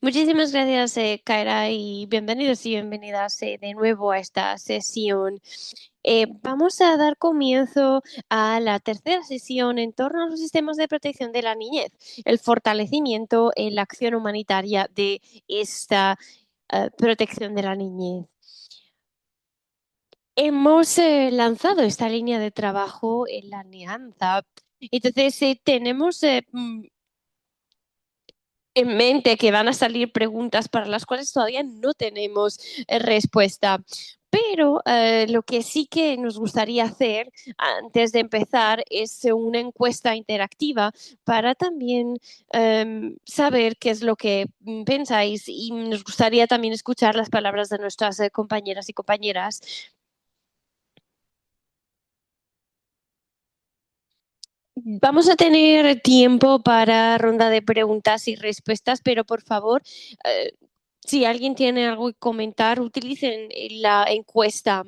Muchísimas gracias, Kaira, y bienvenidos y bienvenidas de nuevo a esta sesión. Vamos a dar comienzo a la tercera sesión en torno a los sistemas de protección de la niñez, el fortalecimiento en la acción humanitaria de esta protección de la niñez. Hemos lanzado esta línea de trabajo en la alianza. Entonces, tenemos en mente que van a salir preguntas para las cuales todavía no tenemos respuesta. Pero lo que sí que nos gustaría hacer antes de empezar es una encuesta interactiva para también saber qué es lo que pensáis y nos gustaría también escuchar las palabras de nuestras compañeras y compañeras. Vamos a tener tiempo para ronda de preguntas y respuestas, pero por favor, eh, si alguien tiene algo que comentar, utilicen la encuesta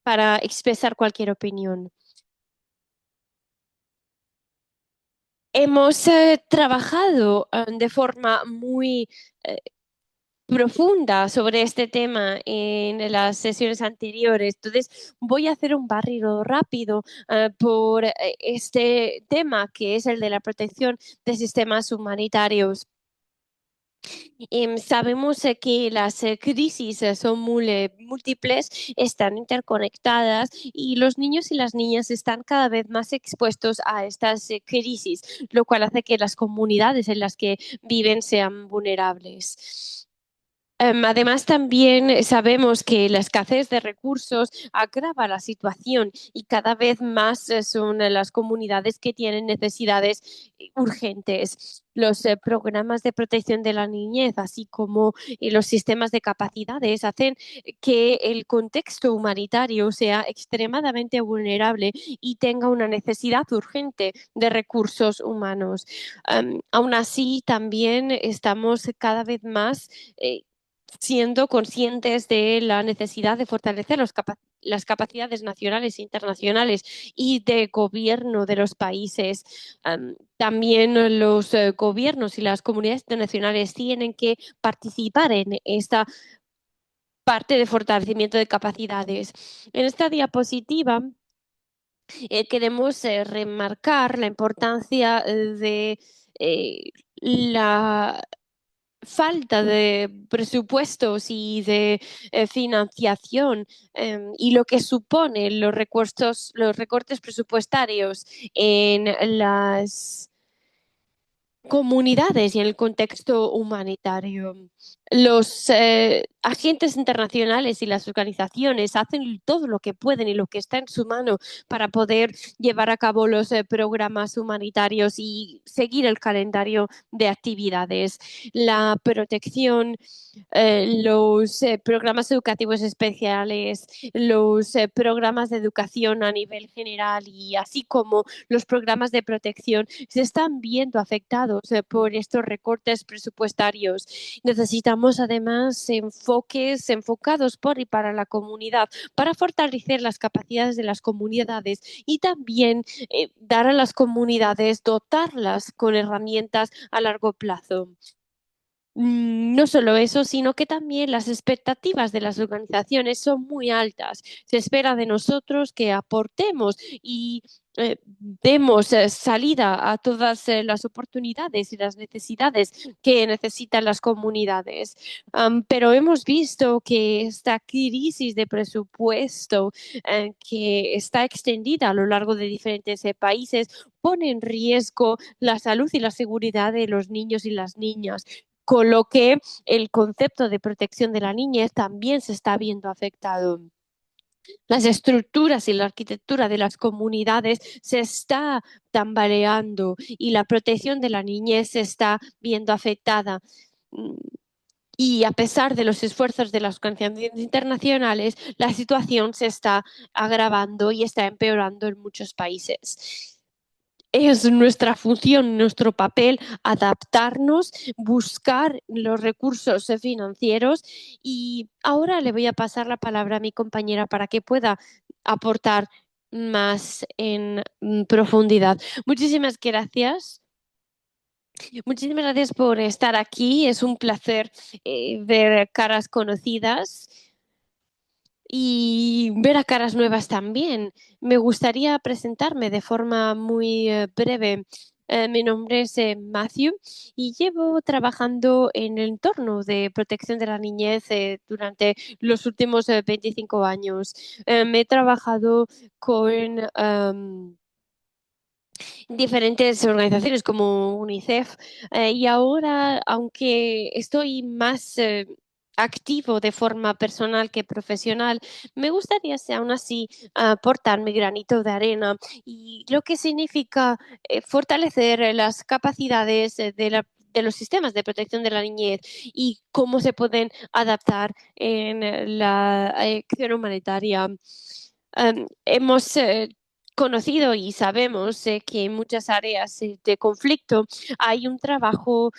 para expresar cualquier opinión. Hemos trabajado de forma muy eh, profunda sobre este tema en las sesiones anteriores. Entonces, voy a hacer un barrido rápido por este tema que es el de la protección de sistemas humanitarios. Sabemos que las crisis son múltiples, están interconectadas y los niños y las niñas están cada vez más expuestos a estas crisis, lo cual hace que las comunidades en las que viven sean vulnerables. Además, también sabemos que la escasez de recursos agrava la situación y cada vez más son las comunidades que tienen necesidades urgentes. Los programas de protección de la niñez, así como los sistemas de capacidades, hacen que el contexto humanitario sea extremadamente vulnerable y tenga una necesidad urgente de recursos humanos. Aún así, también estamos cada vez más siendo conscientes de la necesidad de fortalecer las capacidades nacionales e internacionales y de gobierno de los países. También los gobiernos y las comunidades internacionales tienen que participar en esta parte de fortalecimiento de capacidades. En esta diapositiva queremos remarcar la importancia de la falta de presupuestos y de financiación y lo que suponen los recortes presupuestarios en las comunidades y en el contexto humanitario. Los agentes internacionales y las organizaciones hacen todo lo que pueden y lo que está en su mano para poder llevar a cabo los programas humanitarios y seguir el calendario de actividades. La protección, los programas educativos especiales, los programas de educación a nivel general y así como los programas de protección se están viendo afectados por estos recortes presupuestarios. Necesitamos además enfoques enfocados por y para la comunidad, para fortalecer las capacidades de las comunidades y también dar a las comunidades, dotarlas con herramientas a largo plazo. No solo eso, sino que también las expectativas de las organizaciones son muy altas. Se espera de nosotros que aportemos y demos salida a todas las oportunidades y las necesidades que necesitan las comunidades. Pero hemos visto que esta crisis de presupuesto que está extendida a lo largo de diferentes países pone en riesgo la salud y la seguridad de los niños y las niñas, con lo que el concepto de protección de la niñez también se está viendo afectado. Las estructuras y la arquitectura de las comunidades se está tambaleando y la protección de la niñez se está viendo afectada. Mm, Y a pesar de los esfuerzos de las organizaciones internacionales, la situación se está agravando y está empeorando en muchos países. Es nuestra función, nuestro papel adaptarnos, buscar los recursos financieros y ahora le voy a pasar la palabra a mi compañera para que pueda aportar más en profundidad. Muchísimas gracias. Muchísimas gracias por estar aquí. Es un placer ver caras conocidas y ver a caras nuevas también. Me gustaría presentarme de forma muy breve. Mi nombre es Matthew y llevo trabajando en el entorno de protección de la niñez durante los últimos 25 años. Me he trabajado con diferentes organizaciones como UNICEF y ahora, aunque estoy más activo de forma personal que profesional, me gustaría aún así aportar mi granito de arena y lo que significa fortalecer las capacidades de los sistemas de protección de la niñez y cómo se pueden adaptar en la acción humanitaria. Hemos conocido y sabemos que en muchas áreas de conflicto hay un trabajo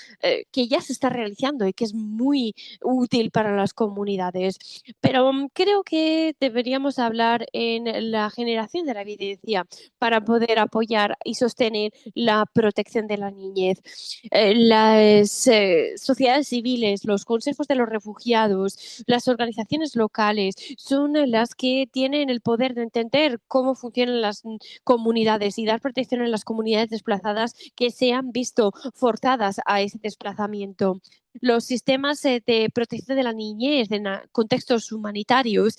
que ya se está realizando y que es muy útil para las comunidades. Pero creo que deberíamos hablar en la generación de la evidencia para poder apoyar y sostener la protección de la niñez. Las sociedades civiles, los consejos de los refugiados, las organizaciones locales son las que tienen el poder de entender cómo funcionan las comunidades y dar protección a las comunidades desplazadas que se han visto forzadas a ese desplazamiento. Los sistemas de protección de la niñez en contextos humanitarios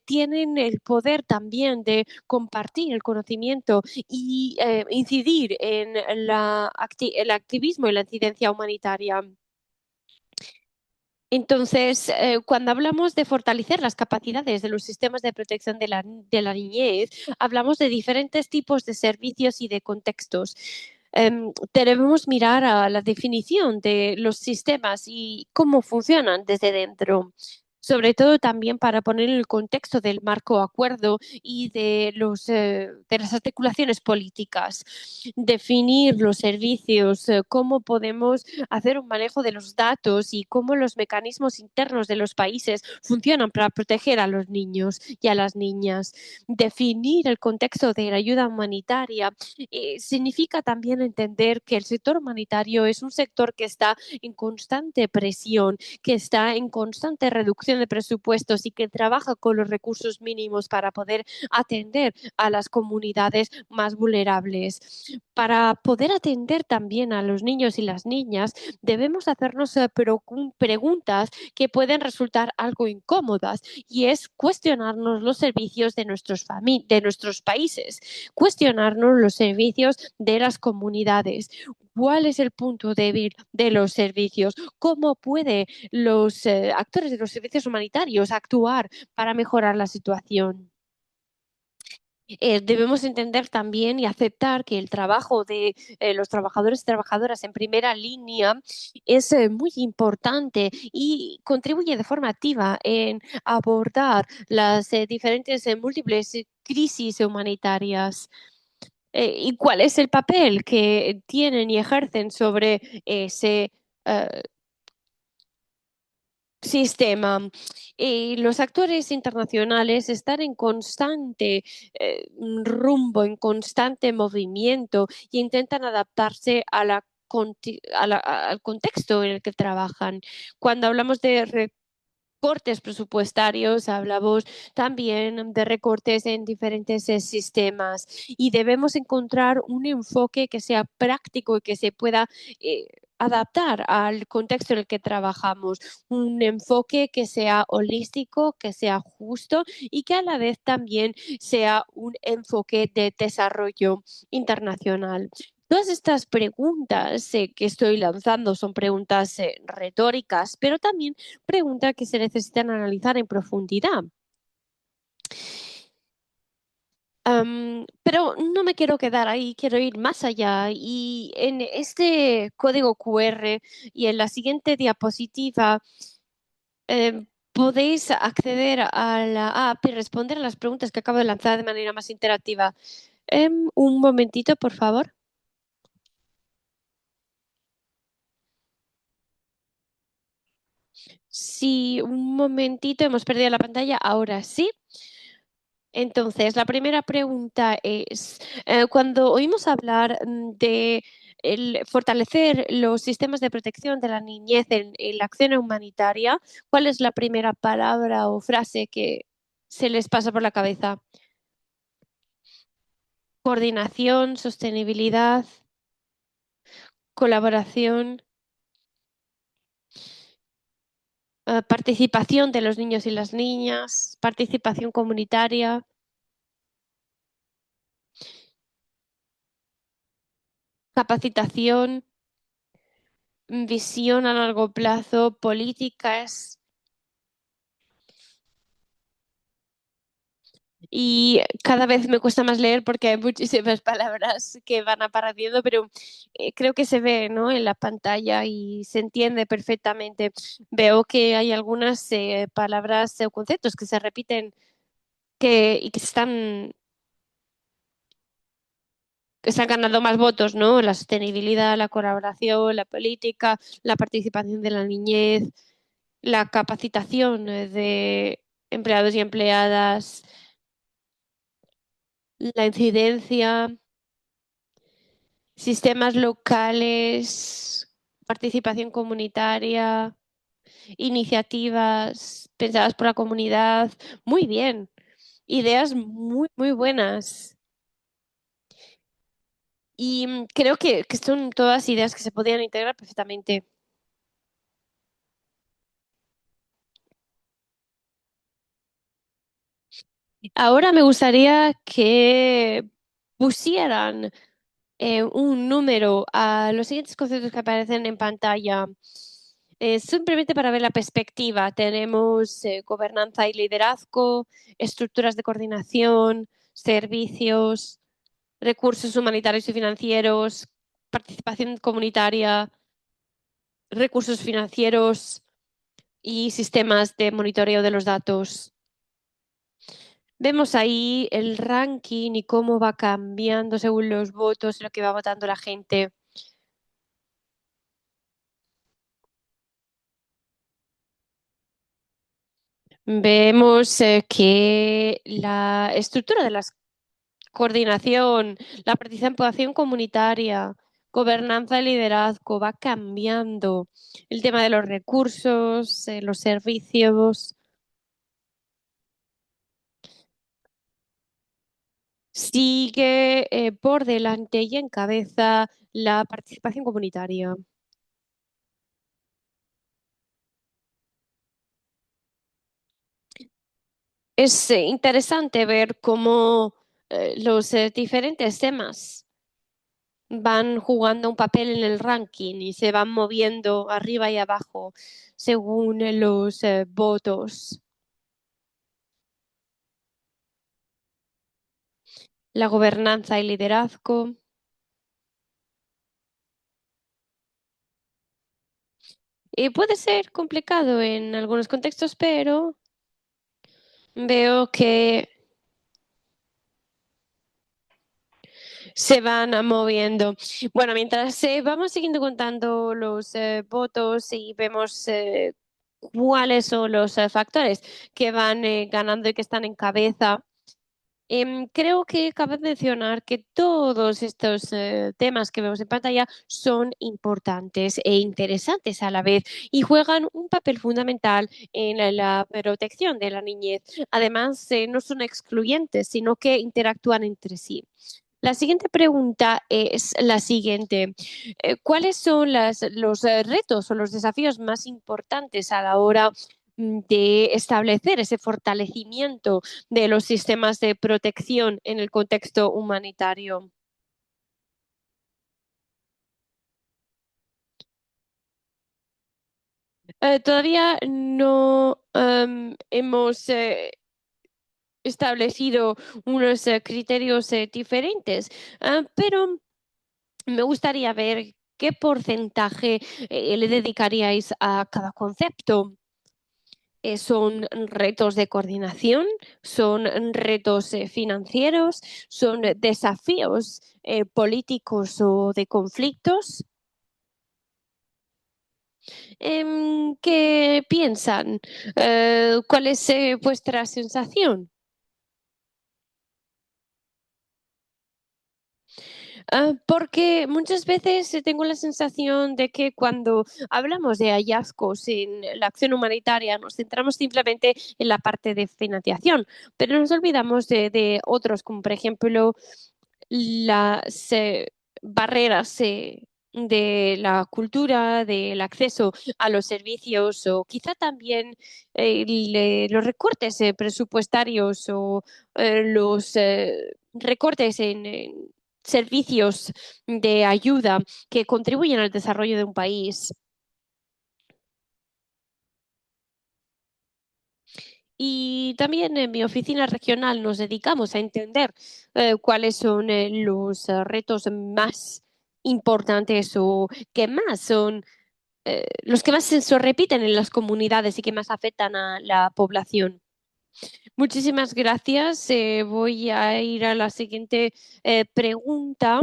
tienen el poder también de compartir el conocimiento y incidir en el activismo y la incidencia humanitaria. Entonces, cuando hablamos de fortalecer las capacidades de los sistemas de protección de la niñez, hablamos de diferentes tipos de servicios y de contextos. Debemos mirar a la definición de los sistemas y cómo funcionan desde dentro. Sobre todo también para poner el contexto del marco acuerdo y de las articulaciones políticas. Definir los servicios, cómo podemos hacer un manejo de los datos y cómo los mecanismos internos de los países funcionan para proteger a los niños y a las niñas. Definir el contexto de la ayuda humanitaria significa también entender que el sector humanitario es un sector que está en constante presión, que está en constante reducción de presupuestos y que trabaja con los recursos mínimos para poder atender a las comunidades más vulnerables. Para poder atender también a los niños y las niñas, debemos hacernos preguntas que pueden resultar algo incómodas y es cuestionarnos los servicios de nuestros países, cuestionarnos los servicios de las comunidades. ¿Cuál es el punto débil de los servicios? ¿Cómo pueden los actores de los servicios humanitarios actuar para mejorar la situación? Debemos entender también y aceptar que el trabajo de los trabajadores y trabajadoras en primera línea es muy importante y contribuye de forma activa en abordar las diferentes múltiples crisis humanitarias. ¿Y cuál es el papel que tienen y ejercen sobre ese sistema? Los actores internacionales están en constante rumbo, en constante movimiento y intentan adaptarse a al contexto en el que trabajan. Cuando hablamos de recortes presupuestarios, hablamos también de recortes en diferentes sistemas y debemos encontrar un enfoque que sea práctico y que se pueda eh, adaptar al contexto en el que trabajamos, un enfoque que sea holístico, que sea justo y que a la vez también sea un enfoque de desarrollo internacional. Todas estas preguntas que estoy lanzando son preguntas retóricas, pero también preguntas que se necesitan analizar en profundidad. Pero no me quiero quedar ahí, quiero ir más allá. Y en este código QR y en la siguiente diapositiva podéis acceder a la app y responder a las preguntas que acabo de lanzar de manera más interactiva. Un momentito, por favor. Sí, un momentito, hemos perdido la pantalla. Ahora sí. Entonces, la primera pregunta es, cuando oímos hablar de el fortalecer los sistemas de protección de la niñez en la acción humanitaria, ¿cuál es la primera palabra o frase que se les pasa por la cabeza? Coordinación, sostenibilidad, colaboración, participación de los niños y las niñas, participación comunitaria, capacitación, visión a largo plazo, políticas. Y cada vez me cuesta más leer porque hay muchísimas palabras que van apareciendo, pero creo que se ve, ¿no?, en la pantalla y se entiende perfectamente. Veo que hay algunas palabras o conceptos que se repiten y que están ganando más votos, ¿no? La sostenibilidad, la colaboración, la política, la participación de la niñez, la capacitación de empleados y empleadas, la incidencia, sistemas locales, participación comunitaria, iniciativas pensadas por la comunidad. Muy bien, ideas muy, muy buenas. Y creo que son todas ideas que se podrían integrar perfectamente. Ahora me gustaría que pusieran un número a los siguientes conceptos que aparecen en pantalla. Simplemente para ver la perspectiva, tenemos gobernanza y liderazgo, estructuras de coordinación, servicios, recursos humanitarios y financieros, participación comunitaria, recursos financieros y sistemas de monitoreo de los datos. Vemos ahí el ranking y cómo va cambiando según los votos, lo que va votando la gente. Vemos que la estructura de la coordinación, la participación comunitaria, gobernanza y liderazgo va cambiando. El tema de los recursos, los servicios, sigue por delante y encabeza la participación comunitaria. Es interesante ver cómo los diferentes temas van jugando un papel en el ranking y se van moviendo arriba y abajo según los votos. La gobernanza y liderazgo. Y puede ser complicado en algunos contextos, pero veo que se van moviendo. Bueno, mientras vamos siguiendo contando los votos y vemos cuáles son los factores que van ganando y que están en cabeza. Creo que cabe mencionar que todos estos temas que vemos en pantalla son importantes e interesantes a la vez y juegan un papel fundamental en la protección de la niñez. Además, no son excluyentes, sino que interactúan entre sí. La siguiente pregunta es la siguiente. ¿Cuáles son los retos o los desafíos más importantes a la hora de establecer ese fortalecimiento de los sistemas de protección en el contexto humanitario? Todavía no hemos establecido unos criterios diferentes, pero me gustaría ver qué porcentaje le dedicaríais a cada concepto. ¿Son retos de coordinación? ¿Son retos financieros? ¿Son desafíos políticos o de conflictos? ¿Qué piensan? ¿Cuál es vuestra sensación? Porque muchas veces tengo la sensación de que cuando hablamos de hallazgos en la acción humanitaria nos centramos simplemente en la parte de financiación, pero nos olvidamos de otros, como por ejemplo las barreras de la cultura, del acceso a los servicios o quizá también los recortes presupuestarios o los recortes en servicios de ayuda que contribuyen al desarrollo de un país. Y también en mi oficina regional nos dedicamos a entender cuáles son los retos más importantes o que más son los que más se repiten en las comunidades y que más afectan a la población. Muchísimas gracias. Voy a ir a la siguiente pregunta.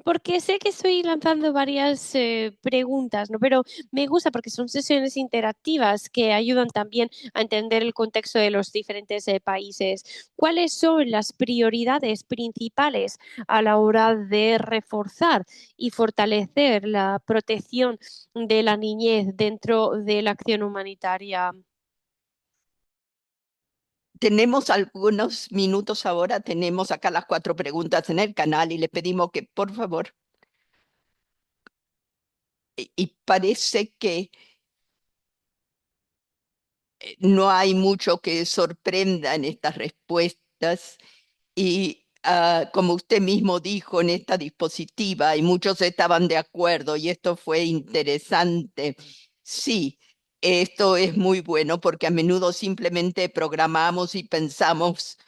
Porque sé que estoy lanzando varias preguntas, ¿no? Pero me gusta porque son sesiones interactivas que ayudan también a entender el contexto de los diferentes países. ¿Cuáles son las prioridades principales a la hora de reforzar y fortalecer la protección de la niñez dentro de la acción humanitaria? Tenemos algunos minutos ahora, tenemos acá las 4 preguntas en el canal y le pedimos que, por favor, y parece que no hay mucho que sorprenda en estas respuestas y como usted mismo dijo en esta dispositiva, y muchos estaban de acuerdo y esto fue interesante. Sí, esto es muy bueno porque a menudo simplemente programamos y pensamos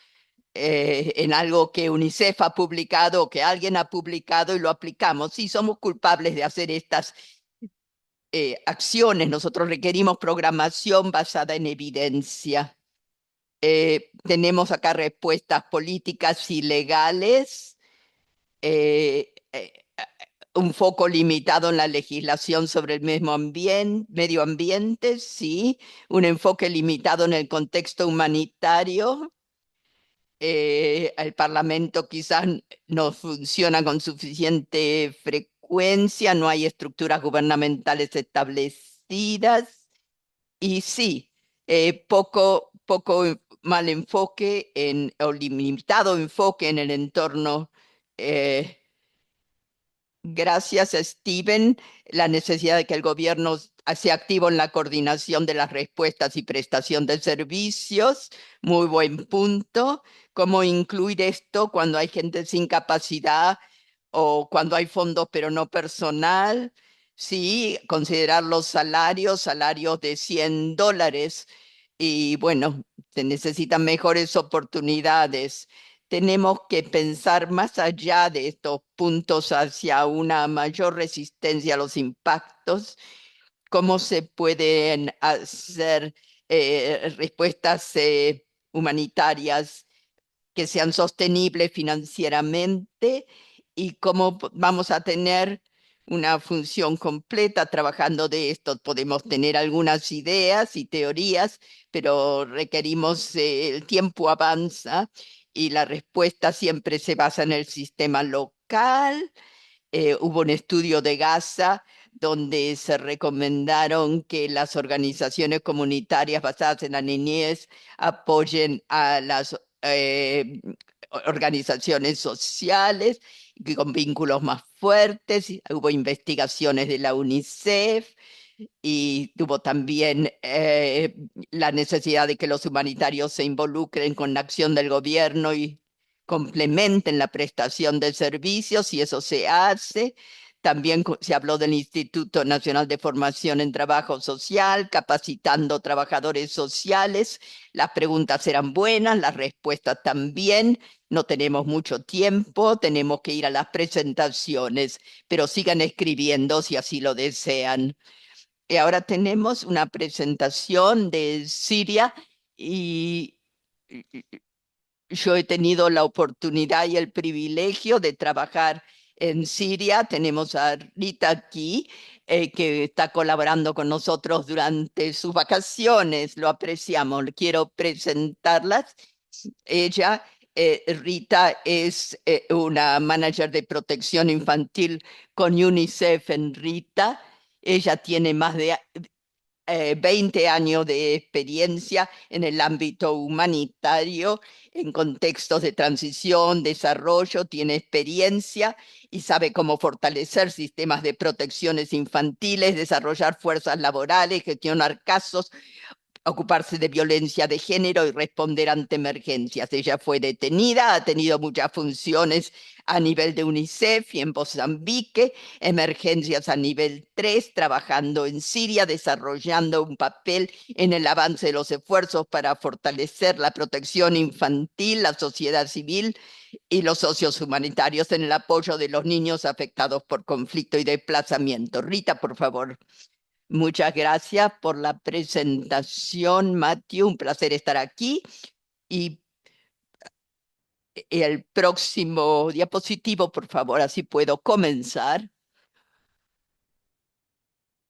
en algo que UNICEF ha publicado o que alguien ha publicado y lo aplicamos. Sí, somos culpables de hacer estas acciones. Nosotros requerimos programación basada en evidencia. Tenemos acá respuestas políticas y legales, eh, eh, un foco limitado en la legislación sobre el medio ambiente, sí, un enfoque limitado en el contexto humanitario. El Parlamento quizás no funciona con suficiente frecuencia, no hay estructuras gubernamentales establecidas y sí, poco mal enfoque o limitado enfoque en el entorno. eh, Gracias, Steven. La necesidad de que el gobierno sea activo en la coordinación de las respuestas y prestación de servicios. Muy buen punto. ¿Cómo incluir esto cuando hay gente sin capacidad o cuando hay fondos pero no personal? Sí, considerar los salarios de $100. Y bueno, se necesitan mejores oportunidades. Tenemos que pensar más allá de estos puntos hacia una mayor resistencia a los impactos, cómo se pueden hacer respuestas humanitarias que sean sostenibles financieramente y cómo vamos a tener una función completa trabajando de esto. Podemos tener algunas ideas y teorías, pero requerimos, el tiempo avanza y la respuesta siempre se basa en el sistema local. Hubo un estudio de Gaza donde se recomendaron que las organizaciones comunitarias basadas en la niñez apoyen a las organizaciones sociales con vínculos más fuertes. Hubo investigaciones de la UNICEF y tuvo también la necesidad de que los humanitarios se involucren con la acción del gobierno y complementen la prestación de servicios, y eso se hace. También se habló del Instituto Nacional de Formación en Trabajo Social, capacitando trabajadores sociales. Las preguntas eran buenas, las respuestas también. No tenemos mucho tiempo, tenemos que ir a las presentaciones, pero sigan escribiendo si así lo desean. Y ahora tenemos una presentación de Siria y yo he tenido la oportunidad y el privilegio de trabajar en Siria. Tenemos a Rita aquí, que está colaborando con nosotros durante sus vacaciones. Lo apreciamos. Quiero presentarlas. Ella Rita es una manager de protección infantil con UNICEF en Rita. Ella tiene más de 20 años de experiencia en el ámbito humanitario, en contextos de transición, desarrollo, tiene experiencia y sabe cómo fortalecer sistemas de protecciones infantiles, desarrollar fuerzas laborales, gestionar casos, ocuparse de violencia de género y responder ante emergencias. Ella fue detenida, ha tenido muchas funciones a nivel de UNICEF y en Mozambique, emergencias a nivel 3, trabajando en Siria, desarrollando un papel en el avance de los esfuerzos para fortalecer la protección infantil, la sociedad civil y los socios humanitarios en el apoyo de los niños afectados por conflicto y desplazamiento. Rita, por favor. Muchas gracias por la presentación, Matthew. Un placer estar aquí. Y el próximo diapositivo, por favor, así puedo comenzar.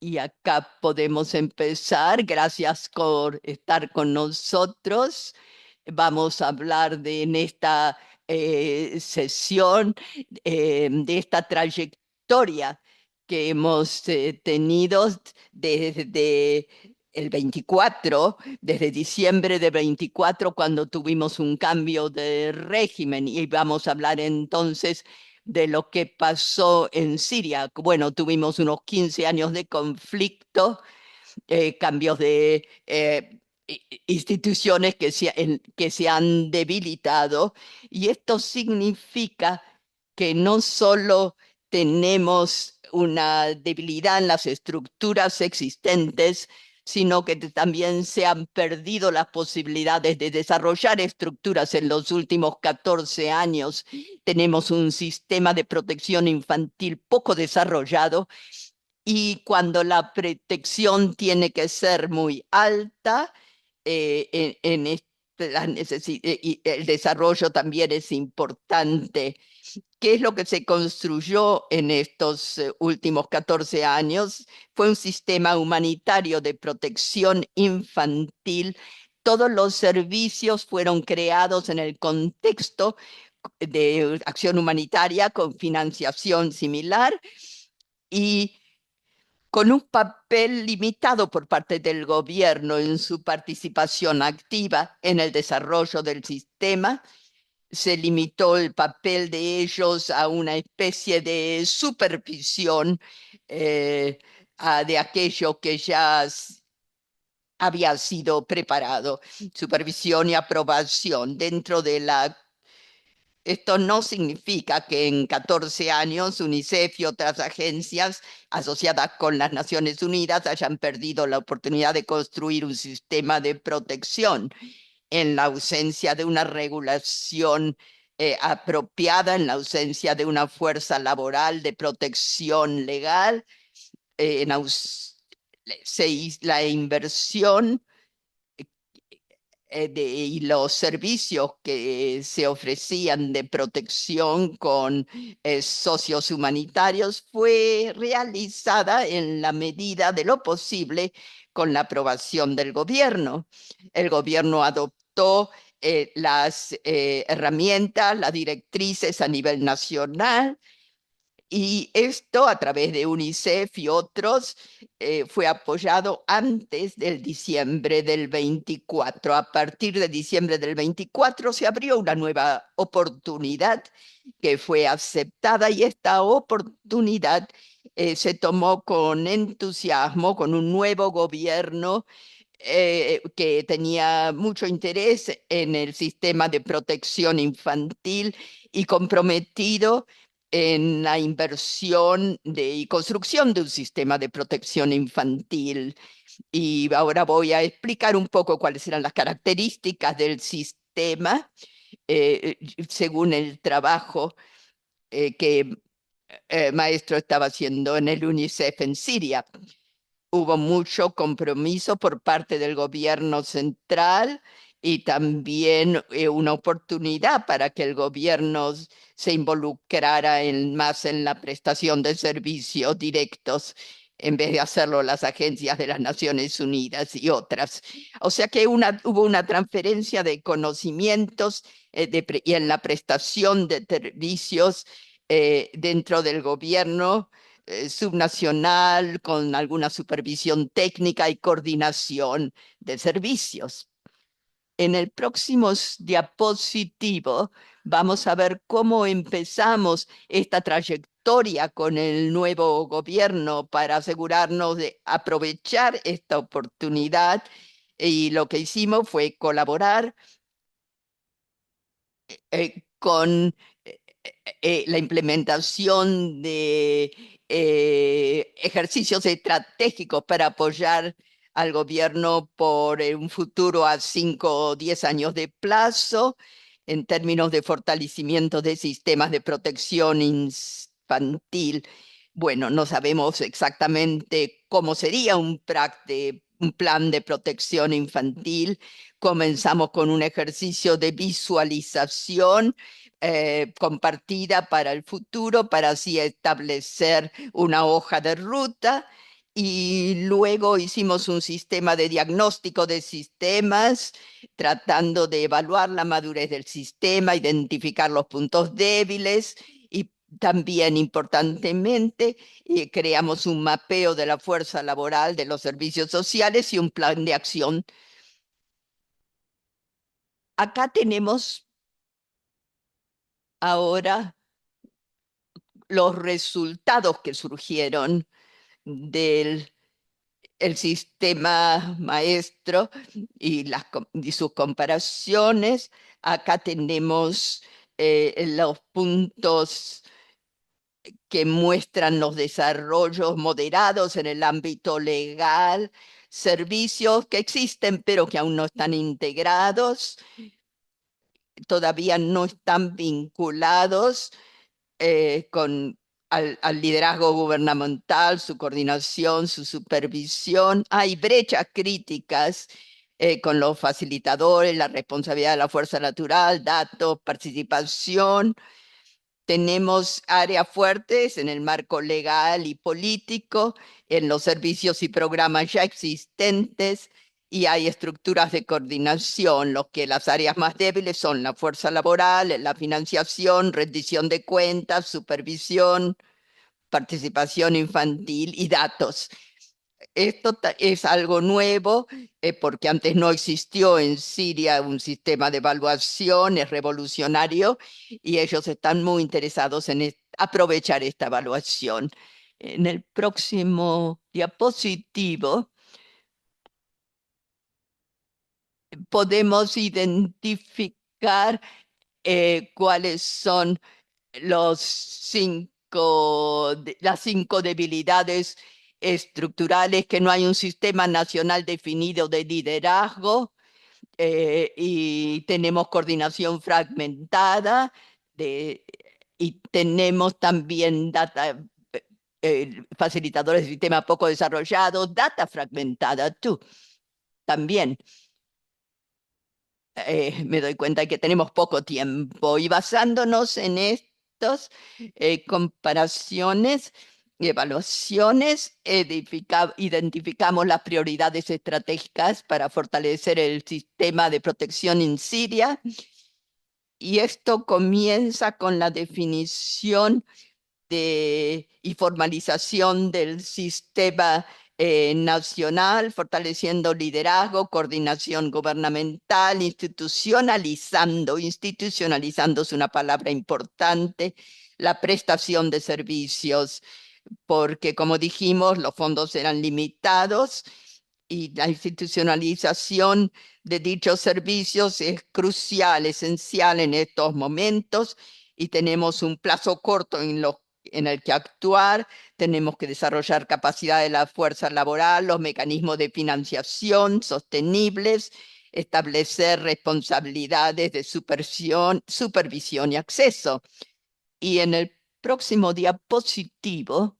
Y acá podemos empezar. Gracias por estar con nosotros. Vamos a hablar en esta sesión de esta trayectoria que hemos tenido desde el 24, desde diciembre de 24, cuando tuvimos un cambio de régimen. Y vamos a hablar entonces de lo que pasó en Siria. Bueno, tuvimos unos 15 años de conflicto, cambios de instituciones que se han debilitado, y esto significa que no solo tenemos una debilidad en las estructuras existentes, sino que también se han perdido las posibilidades de desarrollar estructuras en los últimos 14 años. Tenemos un sistema de protección infantil poco desarrollado, y cuando la protección tiene que ser muy alta, y el desarrollo también es importante. ¿Qué es lo que se construyó en estos últimos 14 años? Fue un sistema humanitario de protección infantil. Todos los servicios fueron creados en el contexto de acción humanitaria con financiación similar y con un papel limitado por parte del gobierno en su participación activa en el desarrollo del sistema. Se limitó el papel de ellos a una especie de supervisión de aquello que ya había sido preparado, supervisión y aprobación dentro de la. Esto no significa que en 14 años UNICEF y otras agencias asociadas con las Naciones Unidas hayan perdido la oportunidad de construir un sistema de protección en la ausencia de una regulación apropiada, en la ausencia de una fuerza laboral de protección legal, en la inversión y los servicios que se ofrecían de protección con socios humanitarios fue realizada en la medida de lo posible con la aprobación del gobierno. El gobierno adoptó las herramientas, las directrices a nivel nacional, y esto a través de UNICEF y otros fue apoyado antes del diciembre del 24. A partir de diciembre del 24 se abrió una nueva oportunidad que fue aceptada, y esta oportunidad se tomó con entusiasmo, con un nuevo gobierno que tenía mucho interés en el sistema de protección infantil y comprometido en la inversión y construcción de un sistema de protección infantil. Y ahora voy a explicar un poco cuáles eran las características del sistema según el trabajo que Maestro estaba haciendo en el UNICEF en Siria. Hubo mucho compromiso por parte del gobierno central y también una oportunidad para que el gobierno se involucrara más en la prestación de servicios directos, en vez de hacerlo las agencias de las Naciones Unidas y otras. O sea que hubo una transferencia de conocimientos y en la prestación de servicios dentro del gobierno subnacional, con alguna supervisión técnica y coordinación de servicios. En el próximo diapositivo vamos a ver cómo empezamos esta trayectoria con el nuevo gobierno para asegurarnos de aprovechar esta oportunidad. Y lo que hicimos fue colaborar con la implementación de ejercicios estratégicos para apoyar al gobierno por un futuro a 5 o 10 años de plazo en términos de fortalecimiento de sistemas de protección infantil. Bueno, no sabemos exactamente cómo sería un plan de protección infantil. Comenzamos con un ejercicio de visualización compartida para el futuro, para así establecer una hoja de ruta. Y luego hicimos un sistema de diagnóstico de sistemas, tratando de evaluar la madurez del sistema, identificar los puntos débiles y también importantemente creamos un mapeo de la fuerza laboral de los servicios sociales y un plan de acción. Acá tenemos ahora los resultados que surgieron del el sistema maestro y, y sus comparaciones. Acá tenemos los puntos que muestran los desarrollos moderados en el ámbito legal, servicios que existen pero que aún no están integrados, todavía no están vinculados al liderazgo gubernamental, su coordinación, su supervisión. Hay brechas críticas con los facilitadores, la responsabilidad de la fuerza natural, datos, participación. Tenemos áreas fuertes en el marco legal y político, en los servicios y programas ya existentes, y hay estructuras de coordinación. Los que las áreas más débiles son la fuerza laboral, la financiación, rendición de cuentas, supervisión, participación infantil y datos. Esto es algo nuevo porque antes no existió en Siria un sistema de evaluación, es revolucionario y ellos están muy interesados en aprovechar esta evaluación. En el próximo diapositivo podemos identificar cuáles son las 5 debilidades estructurales: que no hay un sistema nacional definido de liderazgo y tenemos coordinación fragmentada y tenemos también facilitadores de sistema poco desarrollados, data fragmentada, tú también. Me doy cuenta que tenemos poco tiempo y basándonos en estas comparaciones y evaluaciones, identificamos las prioridades estratégicas para fortalecer el sistema de protección en Siria, y esto comienza con la definición y formalización del sistema nacional, fortaleciendo liderazgo, coordinación gubernamental, institucionalizando es una palabra importante, la prestación de servicios, porque como dijimos, los fondos eran limitados y la institucionalización de dichos servicios es crucial, esencial en estos momentos, y tenemos un plazo corto en el que actuar. Tenemos que desarrollar capacidad de la fuerza laboral, los mecanismos de financiación sostenibles, establecer responsabilidades de supervisión y acceso. Y en el próximo diapositivo,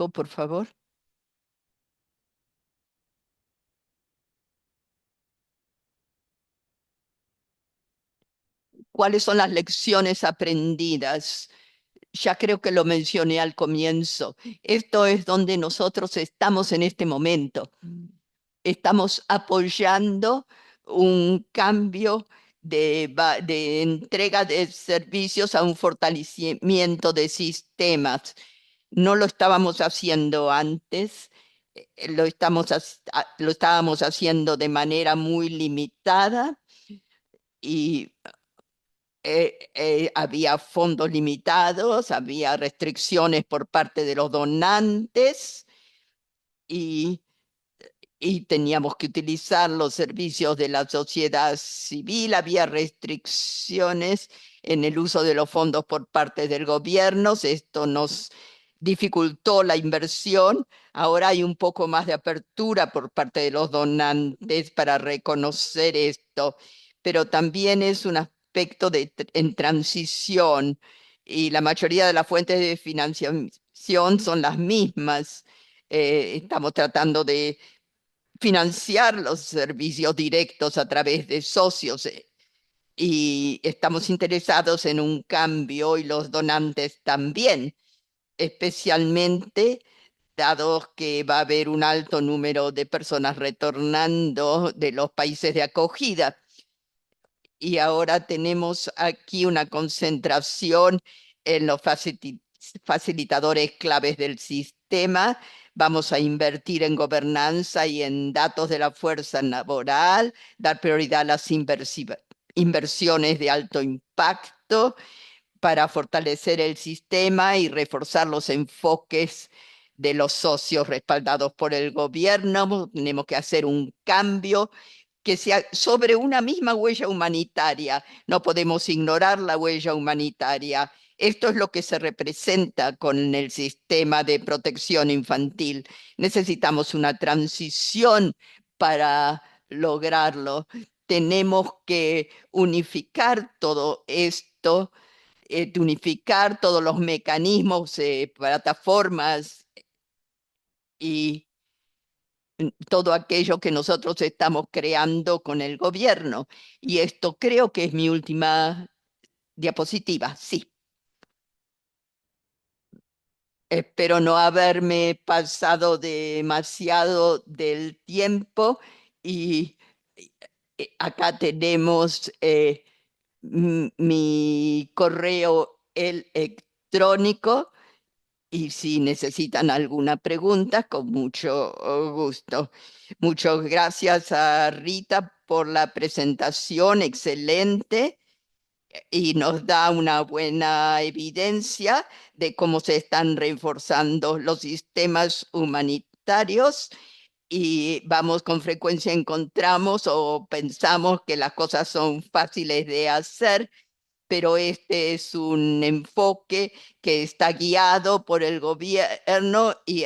por favor. ¿Cuáles son las lecciones aprendidas? Ya creo que lo mencioné al comienzo. Esto es donde nosotros estamos en este momento. Estamos apoyando un cambio de entrega de servicios a un fortalecimiento de sistemas. No lo estábamos haciendo antes, lo estábamos haciendo de manera muy limitada y había fondos limitados, había restricciones por parte de los donantes y teníamos que utilizar los servicios de la sociedad civil, había restricciones en el uso de los fondos por parte del gobierno, esto nos dificultó la inversión, ahora hay un poco más de apertura por parte de los donantes para reconocer esto, pero también es un aspecto en transición y la mayoría de las fuentes de financiación son las mismas. Estamos tratando de financiar los servicios directos a través de socios y estamos interesados en un cambio y los donantes también, especialmente dado que va a haber un alto número de personas retornando de los países de acogida. Y ahora tenemos aquí una concentración en los facilitadores claves del sistema. Vamos a invertir en gobernanza y en datos de la fuerza laboral, dar prioridad a las inversiones de alto impacto para fortalecer el sistema y reforzar los enfoques de los socios respaldados por el gobierno. Tenemos que hacer un cambio que sea sobre una misma huella humanitaria. No podemos ignorar la huella humanitaria. Esto es lo que se representa con el sistema de protección infantil. Necesitamos una transición para lograrlo. Tenemos que unificar todo esto, unificar todos los mecanismos, plataformas y todo aquello que nosotros estamos creando con el gobierno. Y esto creo que es mi última diapositiva. Sí, espero no haberme pasado demasiado del tiempo y acá tenemos mi correo electrónico. Y si necesitan alguna pregunta, con mucho gusto. Muchas gracias a Rita por la presentación, excelente, y nos da una buena evidencia de cómo se están reforzando los sistemas humanitarios y vamos con frecuencia encontramos o pensamos que las cosas son fáciles de hacer, pero este es un enfoque que está guiado por el gobierno y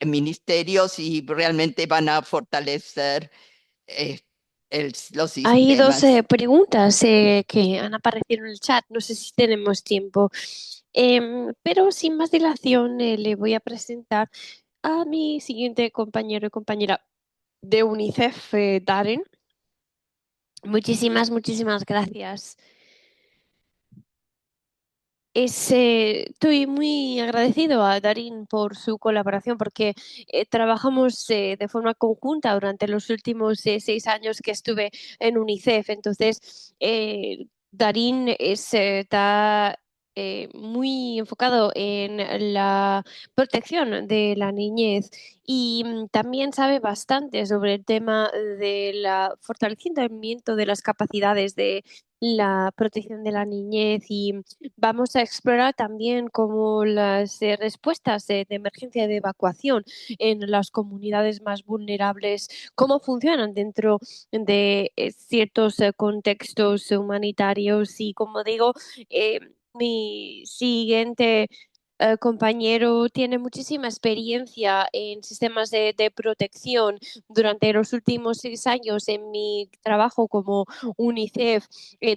ministerios y realmente van a fortalecer eh, los Hay dos sistemas. preguntas que han aparecido en el chat. No sé si tenemos tiempo. Pero sin más dilación, le voy a presentar a mi siguiente compañero y compañera de UNICEF, Darren. Muchísimas gracias. Estoy muy agradecido a Darín por su colaboración porque trabajamos de forma conjunta durante los últimos 6 años que estuve en UNICEF. Entonces, Darín está muy enfocado en la protección de la niñez y también sabe bastante sobre el tema de la fortalecimiento de las capacidades de la protección de la niñez y vamos a explorar también cómo las respuestas de emergencia y de evacuación en las comunidades más vulnerables, cómo funcionan dentro de ciertos contextos humanitarios y, como digo, mi siguiente compañero tiene muchísima experiencia en sistemas de protección. Durante los últimos 6 años en mi trabajo como UNICEF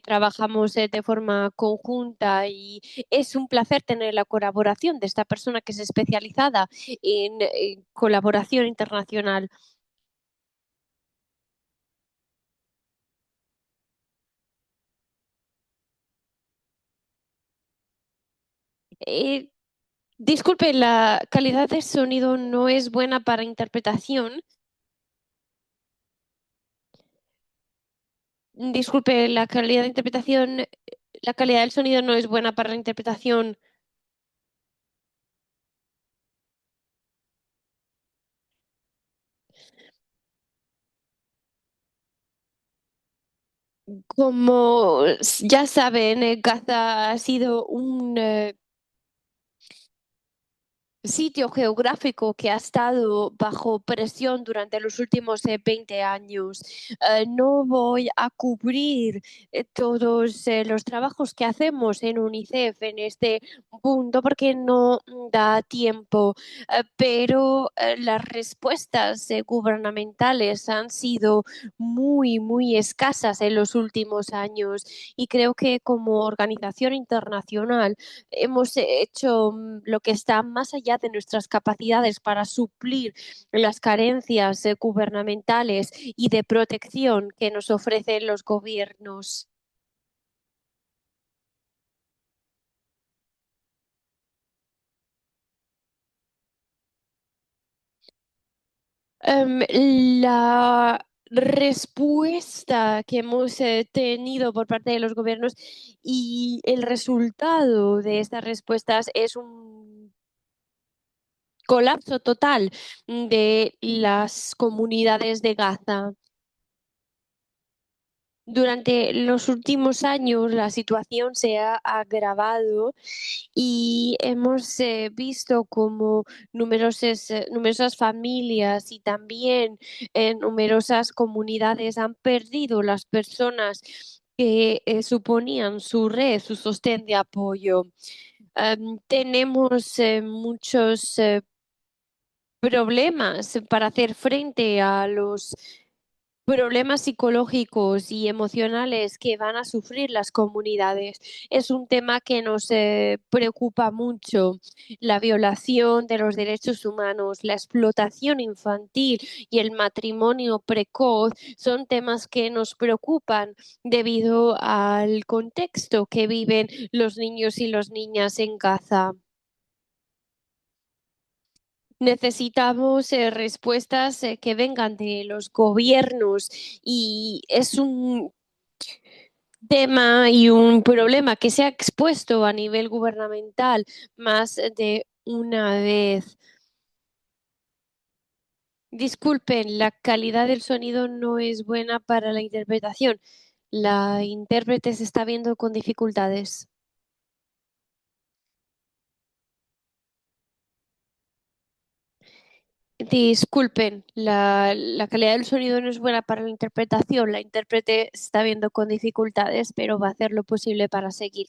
trabajamos de forma conjunta y es un placer tener la colaboración de esta persona que es especializada en colaboración internacional. Eh, Disculpe, la calidad de sonido no es buena para interpretación. Disculpe, la calidad de interpretación, la calidad del sonido no es buena para la interpretación. Como ya saben, Gaza ha sido un sitio geográfico que ha estado bajo presión durante los últimos 20 años. No voy a cubrir todos los trabajos que hacemos en UNICEF en este punto porque no da tiempo, pero las respuestas gubernamentales han sido muy, muy escasas en los últimos años y creo que como organización internacional hemos hecho lo que está más allá de nuestras capacidades para suplir las carencias gubernamentales y de protección que nos ofrecen los gobiernos. Em, la respuesta que hemos tenido por parte de los gobiernos y el resultado de estas respuestas es un colapso total de las comunidades de Gaza. Durante los últimos años la situación se ha agravado y hemos visto como numerosas familias y también numerosas comunidades han perdido las personas que suponían su red, su sostén de apoyo. Tenemos muchos problemas para hacer frente a los problemas psicológicos y emocionales que van a sufrir las comunidades. Es un tema que nos preocupa mucho. La violación de los derechos humanos, la explotación infantil y el matrimonio precoz son temas que nos preocupan debido al contexto que viven los niños y las niñas en Gaza. Necesitamos respuestas que vengan de los gobiernos y es un tema y un problema que se ha expuesto a nivel gubernamental más de una vez. Disculpen, la calidad del sonido no es buena para la interpretación. La intérprete se está viendo con dificultades. Disculpen, la calidad del sonido no es buena para la interpretación. La intérprete se está viendo con dificultades, pero va a hacer lo posible para seguir.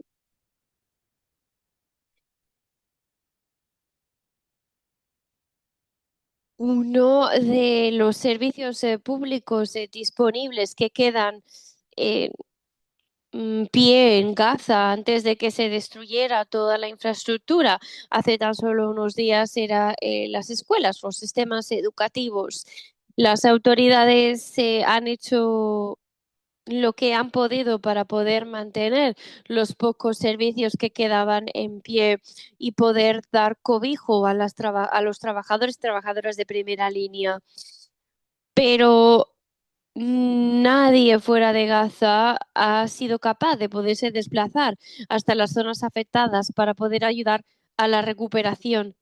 Uno de los servicios públicos disponibles que quedan en pie en Gaza antes de que se destruyera toda la infraestructura hace tan solo unos días era las escuelas, los sistemas educativos. Las autoridades han hecho lo que han podido para poder mantener los pocos servicios que quedaban en pie y poder dar cobijo a, a los trabajadores y trabajadoras de primera línea. Pero nadie fuera de Gaza ha sido capaz de poderse desplazar hasta las zonas afectadas para poder ayudar a la recuperación.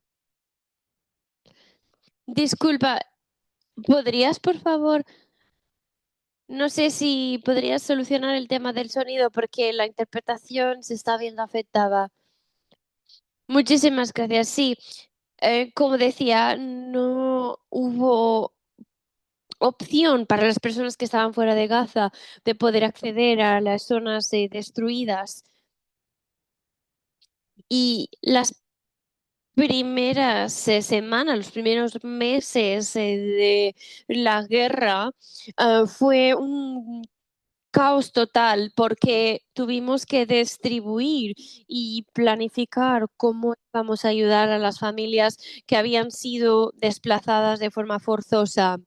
Disculpa, ¿podrías, por favor, no sé si podrías solucionar el tema del sonido porque la interpretación se está viendo afectada? Muchísimas gracias. Sí, como decía, no hubo opción para las personas que estaban fuera de Gaza de poder acceder a las zonas destruidas. Y las primeras semanas, los primeros meses de la guerra, fue un caos total porque tuvimos que distribuir y planificar cómo vamos a ayudar a las familias que habían sido desplazadas de forma forzosa.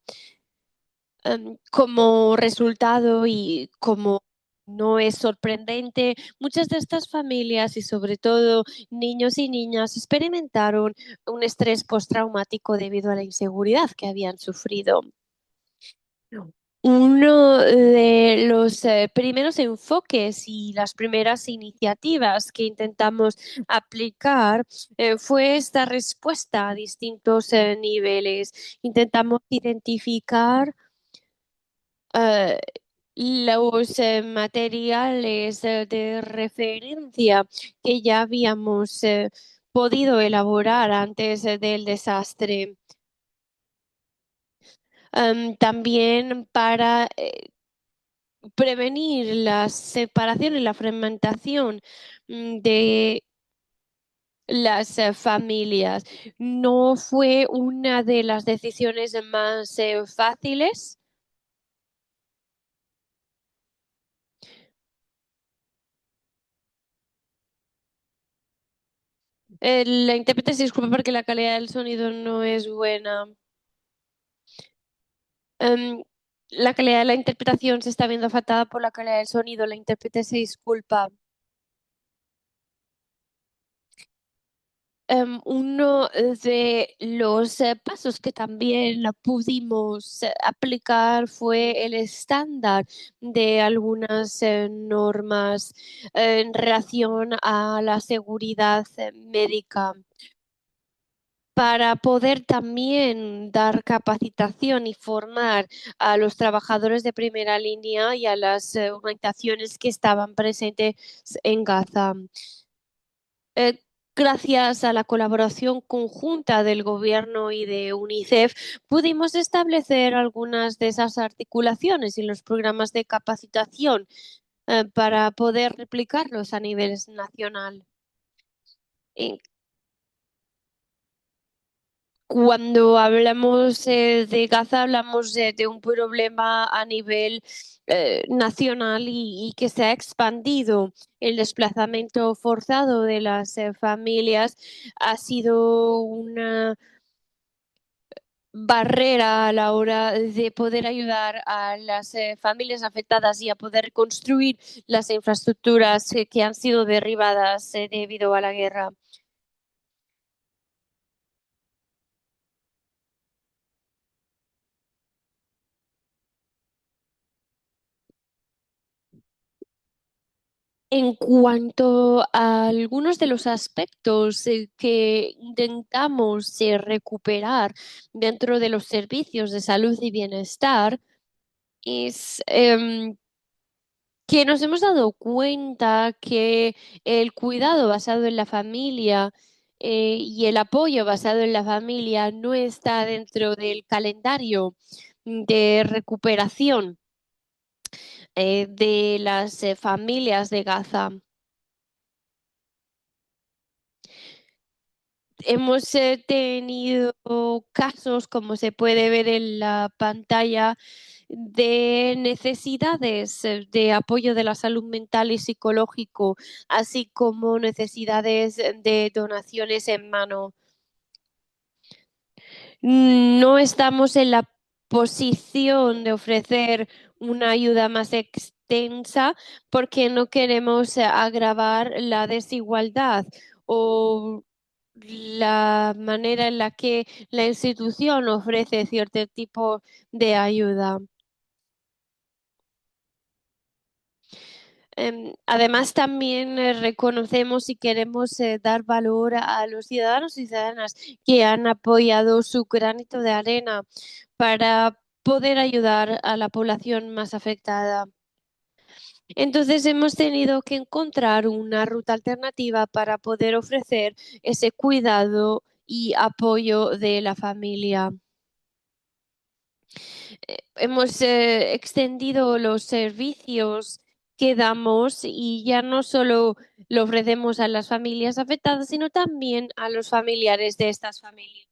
Como resultado y como No es sorprendente. Muchas de estas familias y sobre todo niños y niñas experimentaron un estrés postraumático debido a la inseguridad que habían sufrido. Uno de los primeros enfoques y las primeras iniciativas que intentamos aplicar fue esta respuesta a distintos niveles. Intentamos identificar eh, los materiales de referencia que ya habíamos podido elaborar antes del desastre. También para prevenir la separación y la fragmentación de las familias. No fue una de las decisiones más fáciles. La intérprete se disculpa porque la calidad del sonido no es buena. Em, la calidad de la interpretación se está viendo afectada por la calidad del sonido. La intérprete se disculpa. Uno de los pasos que también pudimos aplicar fue el estándar de algunas normas en relación a la seguridad médica para poder también dar capacitación y formar a los trabajadores de primera línea y a las organizaciones que estaban presentes en Gaza. Eh, Gracias a la colaboración conjunta del gobierno y de UNICEF, pudimos establecer algunas de esas articulaciones y los programas de capacitación para poder replicarlos a nivel nacional. En Cuando hablamos de Gaza, hablamos de un problema a nivel nacional y que se ha expandido. El desplazamiento forzado de las familias ha sido una barrera a la hora de poder ayudar a las familias afectadas y a poder construir las infraestructuras que han sido derribadas debido a la guerra. En cuanto a algunos de los aspectos que intentamos recuperar dentro de los servicios de salud y bienestar, es que nos hemos dado cuenta que el cuidado basado en la familia y el apoyo basado en la familia no está dentro del calendario de recuperación de las familias de Gaza. Hemos tenido casos, como se puede ver en la pantalla, de necesidades de apoyo de la salud mental y psicológico, así como necesidades de donaciones en mano. No estamos en la posición de ofrecer una ayuda más extensa porque no queremos agravar la desigualdad o la manera en la que la institución ofrece cierto tipo de ayuda. Además, también reconocemos y queremos dar valor a los ciudadanos y ciudadanas que han apoyado su granito de arena para poder ayudar a la población más afectada. Entonces, hemos tenido que encontrar una ruta alternativa para poder ofrecer ese cuidado y apoyo de la familia. Hemos extendido los servicios que damos y ya no solo lo ofrecemos a las familias afectadas, sino también a los familiares de estas familias.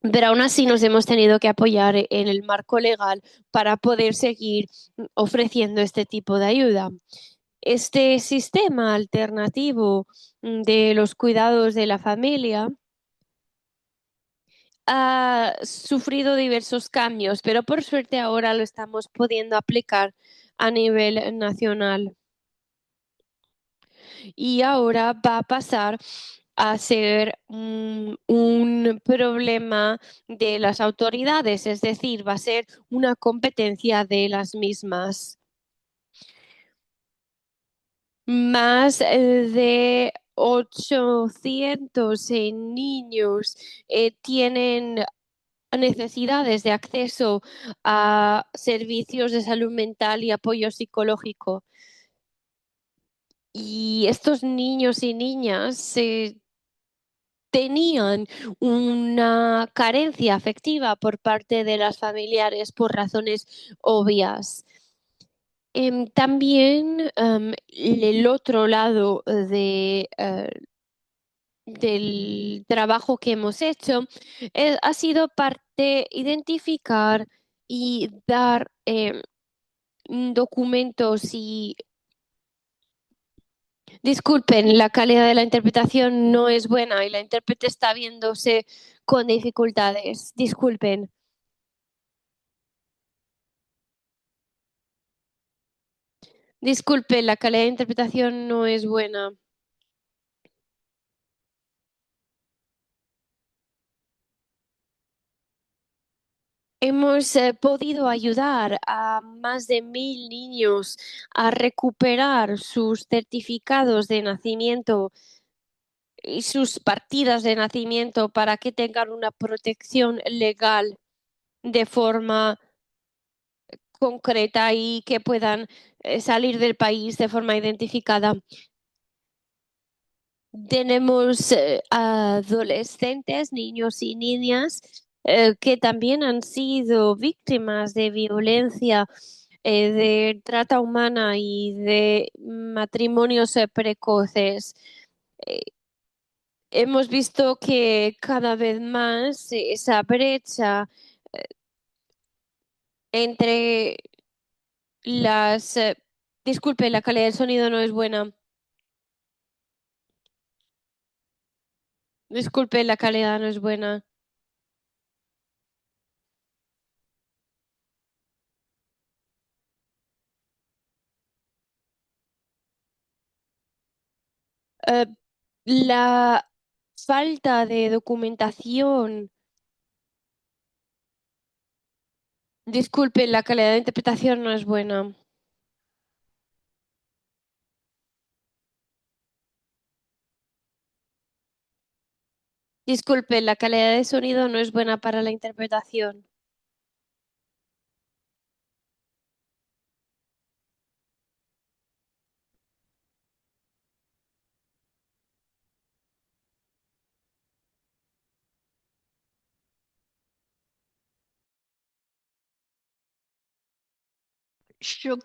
Pero aún así nos hemos tenido que apoyar en el marco legal para poder seguir ofreciendo este tipo de ayuda. Este sistema alternativo de los cuidados de la familia ha sufrido diversos cambios, pero por suerte ahora lo estamos pudiendo aplicar a nivel nacional. Y ahora va a pasar a ser un problema de las autoridades, es decir, va a ser una competencia de las mismas. Más de 800 niños tienen necesidades de acceso a servicios de salud mental y apoyo psicológico. Y estos niños y niñas tenían una carencia afectiva por parte de las familiares por razones obvias. También el otro lado del trabajo que hemos hecho ha sido parte identificar y dar documentos y disculpen, la calidad de la interpretación no es buena y la intérprete está viéndose con dificultades. Disculpen. Disculpe, la calidad de interpretación no es buena. Hemos podido ayudar a más de 1.000 niños a recuperar sus certificados de nacimiento y sus partidas de nacimiento para que tengan una protección legal de forma concreta y que puedan salir del país de forma identificada. Tenemos adolescentes, niños y niñas que también han sido víctimas de violencia, de trata humana y de matrimonios precoces. Eh, Hemos visto que cada vez más esa brecha entre las... disculpe, la calidad del sonido no es buena. Disculpe, la calidad no es buena. Eh, la falta de documentación. Disculpe, la calidad de interpretación no es buena. Disculpe, la calidad de sonido no es buena para la interpretación. Yo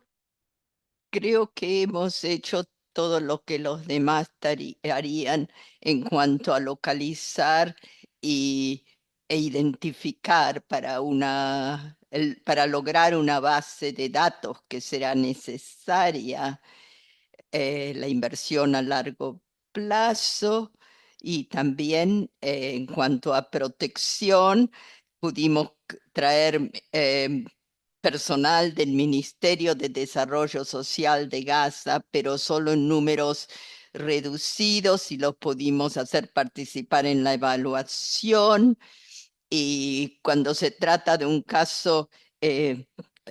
creo que hemos hecho todo lo que los demás harían en cuanto a localizar y, e identificar para para lograr una base de datos que será necesaria, la inversión a largo plazo y también en cuanto a protección, pudimos traer personal del Ministerio de Desarrollo Social de Gaza, pero solo en números reducidos y los pudimos hacer participar en la evaluación. Y cuando se trata de un caso, eh,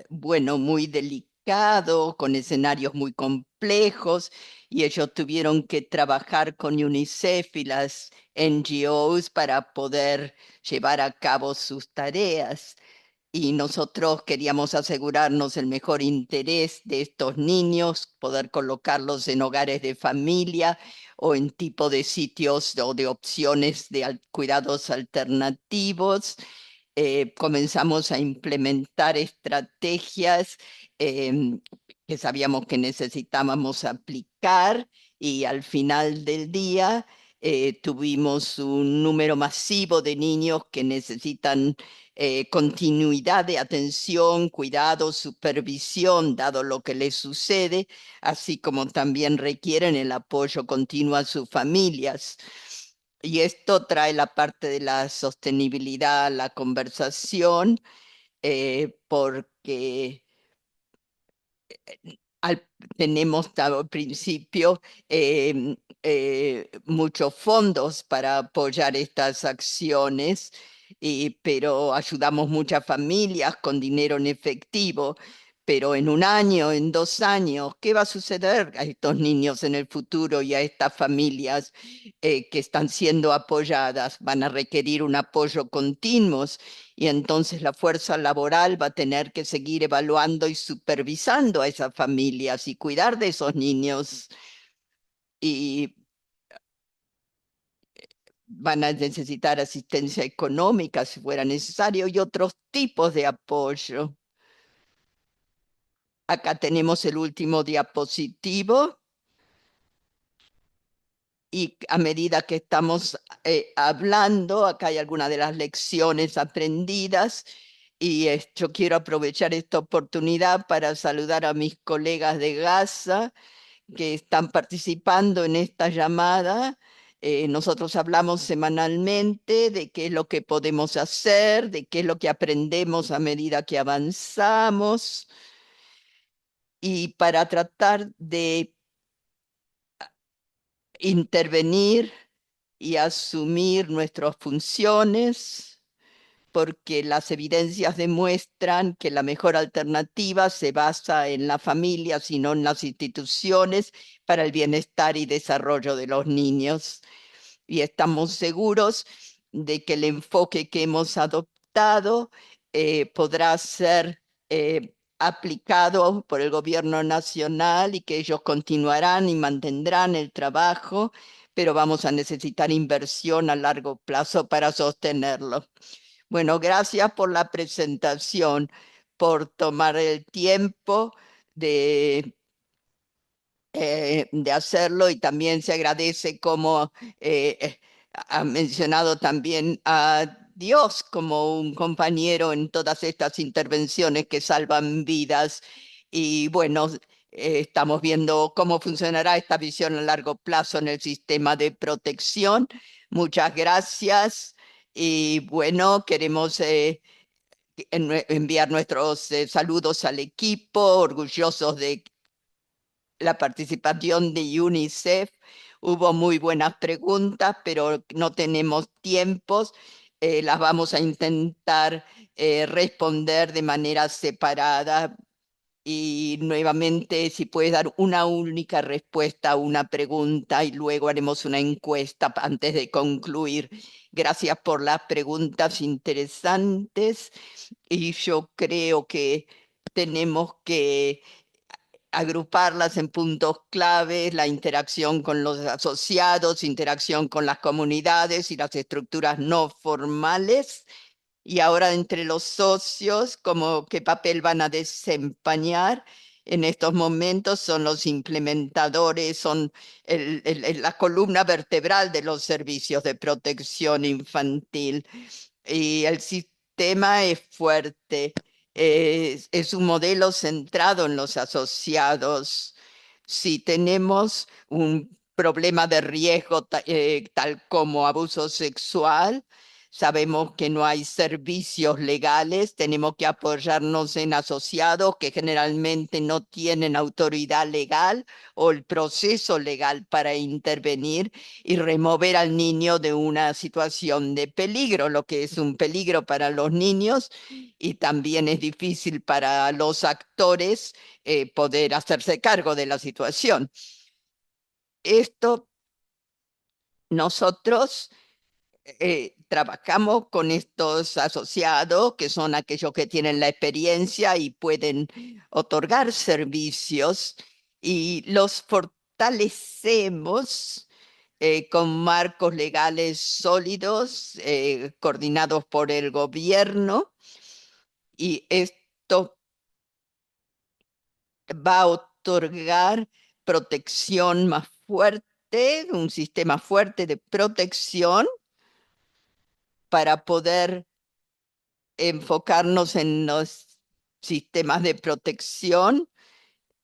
bueno, muy delicado, con escenarios muy complejos, y ellos tuvieron que trabajar con UNICEF y las NGOs para poder llevar a cabo sus tareas. Y nosotros queríamos asegurarnos el mejor interés de estos niños, poder colocarlos en hogares de familia o en tipo de sitios o de opciones de cuidados alternativos. Comenzamos a implementar estrategias em, que sabíamos que necesitábamos aplicar y al final del día tuvimos un número masivo de niños que necesitan continuidad de atención, cuidado, supervisión, dado lo que les sucede, así como también requieren el apoyo continuo a sus familias. Y esto trae la parte de la sostenibilidad a la conversación, porque al- tenemos al principio muchos fondos para apoyar estas acciones, pero ayudamos muchas familias con dinero en efectivo. Pero en un año, en 2 años, ¿qué va a suceder a estos niños en el futuro y a estas familias que están siendo apoyadas? Van a requerir un apoyo continuo y entonces la fuerza laboral va a tener que seguir evaluando y supervisando a esas familias y cuidar de esos niños y van a necesitar asistencia económica si fuera necesario y otros tipos de apoyo. Acá tenemos el último diapositivo y a medida que estamos hablando, acá hay algunas de las lecciones aprendidas. Y yo quiero aprovechar esta oportunidad para saludar a mis colegas de Gaza que están participando en esta llamada. Nosotros hablamos semanalmente de qué es lo que podemos hacer, de qué es lo que aprendemos a medida que avanzamos y para tratar de intervenir y asumir nuestras funciones, porque las evidencias demuestran que la mejor alternativa se basa en la familia, sino en las instituciones para el bienestar y desarrollo de los niños. Y estamos seguros de que el enfoque que hemos adoptado podrá ser aplicado por el gobierno nacional y que ellos continuarán y mantendrán el trabajo, pero vamos a necesitar inversión a largo plazo para sostenerlo. Bueno, gracias por la presentación, por tomar el tiempo de de hacerlo y también se agradece como ha mencionado también a Dios como un compañero en todas estas intervenciones que salvan vidas. Y bueno, estamos viendo cómo funcionará esta visión a largo plazo en el sistema de protección. Muchas gracias. Y bueno, queremos enviar nuestros saludos al equipo, orgullosos de la participación de UNICEF. Hubo muy buenas preguntas, pero no tenemos tiempos. Las vamos a intentar responder de manera separada. Y nuevamente, si puedes dar una única respuesta a una pregunta y luego haremos una encuesta antes de concluir. Gracias por las preguntas interesantes y yo creo que tenemos que agruparlas en puntos claves, la interacción con los asociados, interacción con las comunidades y las estructuras no formales. Y ahora entre los socios, ¿cómo, qué papel van a desempeñar? En estos momentos son los implementadores, son la columna vertebral de los servicios de protección infantil y el sistema es fuerte. Es un modelo centrado en los asociados. Si tenemos un problema de riesgo tal como abuso sexual, sabemos que no hay servicios legales, tenemos que apoyarnos en asociados que generalmente no tienen autoridad legal o el proceso legal para intervenir y remover al niño de una situación de peligro, lo que es un peligro para los niños y también es difícil para los actores poder hacerse cargo de la situación. Esto nosotros trabajamos con estos asociados, que son aquellos que tienen la experiencia y pueden otorgar servicios, y los fortalecemos con marcos legales sólidos, coordinados por el gobierno, y esto va a otorgar protección más fuerte, un sistema fuerte de protección para poder enfocarnos en los sistemas de protección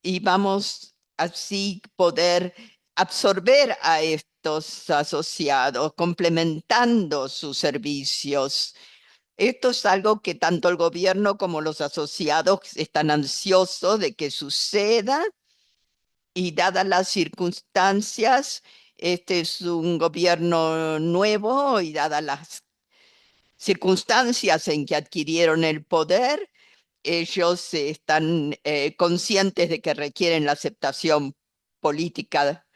y vamos así poder absorber a estos asociados, complementando sus servicios. Esto es algo que tanto el gobierno como los asociados están ansiosos de que suceda y dadas las circunstancias, este es un gobierno nuevo y dadas las circunstancias en que adquirieron el poder, ellos están conscientes de que requieren la aceptación política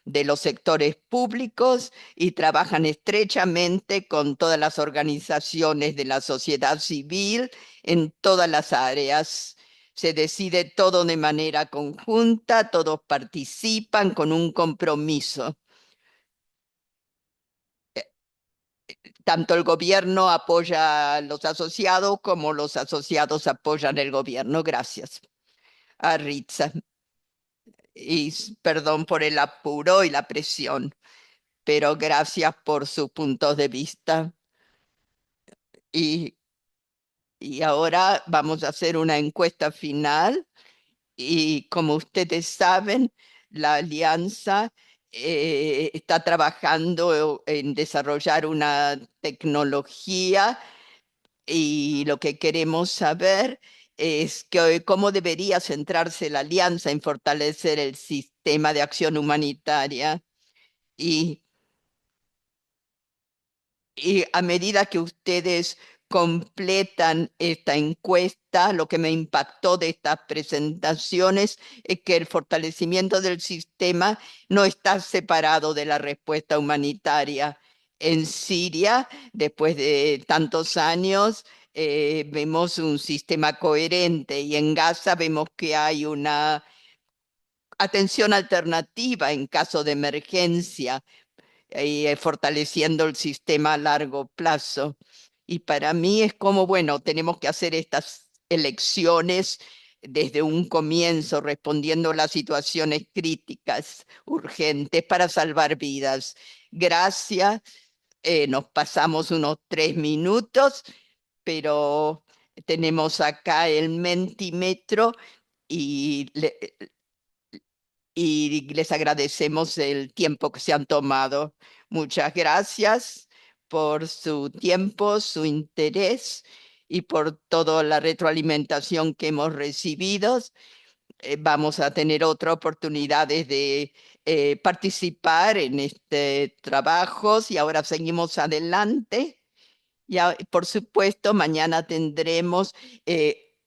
de los sectores públicos y trabajan estrechamente con todas las organizaciones de la sociedad civil en todas las áreas. Se decide todo de manera conjunta, todos participan con un compromiso. Tanto el gobierno apoya a los asociados como los asociados apoyan el gobierno. Gracias. A Ritza. Y perdón por el apuro y la presión, pero gracias por sus puntos de vista. Y, y ahora vamos a hacer una encuesta final y como ustedes saben, la alianza está trabajando en desarrollar una tecnología y lo que queremos saber es cómo debería centrarse la alianza en fortalecer el sistema de acción humanitaria. Y Y a medida que ustedes completan esta encuesta, lo que me impactó de estas presentaciones es que el fortalecimiento del sistema no está separado de la respuesta humanitaria. En Siria, después de tantos años, vemos un sistema coherente y en Gaza vemos que hay una atención alternativa en caso de emergencia y fortaleciendo el sistema a largo plazo. Y para mí es como, bueno, tenemos que hacer estas elecciones desde un comienzo, respondiendo a las situaciones críticas, urgentes, para salvar vidas. Gracias. Nos pasamos unos 3 minutos, pero tenemos acá el mentímetro y les agradecemos el tiempo que se han tomado. Muchas gracias por su tiempo, su interés y por toda la retroalimentación que hemos recibido. Vamos a tener otra oportunidad de participar en este trabajo y ahora seguimos adelante. Ya, por supuesto, mañana tendremos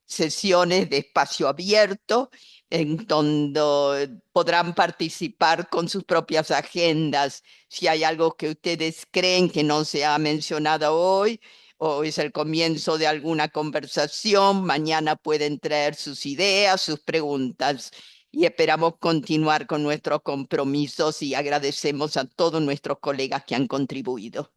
sesiones de espacio abierto en donde podrán participar con sus propias agendas. Si hay algo que ustedes creen que no se ha mencionado hoy o es el comienzo de alguna conversación, mañana pueden traer sus ideas, sus preguntas. Y esperamos continuar con nuestros compromisos y agradecemos a todos nuestros colegas que han contribuido.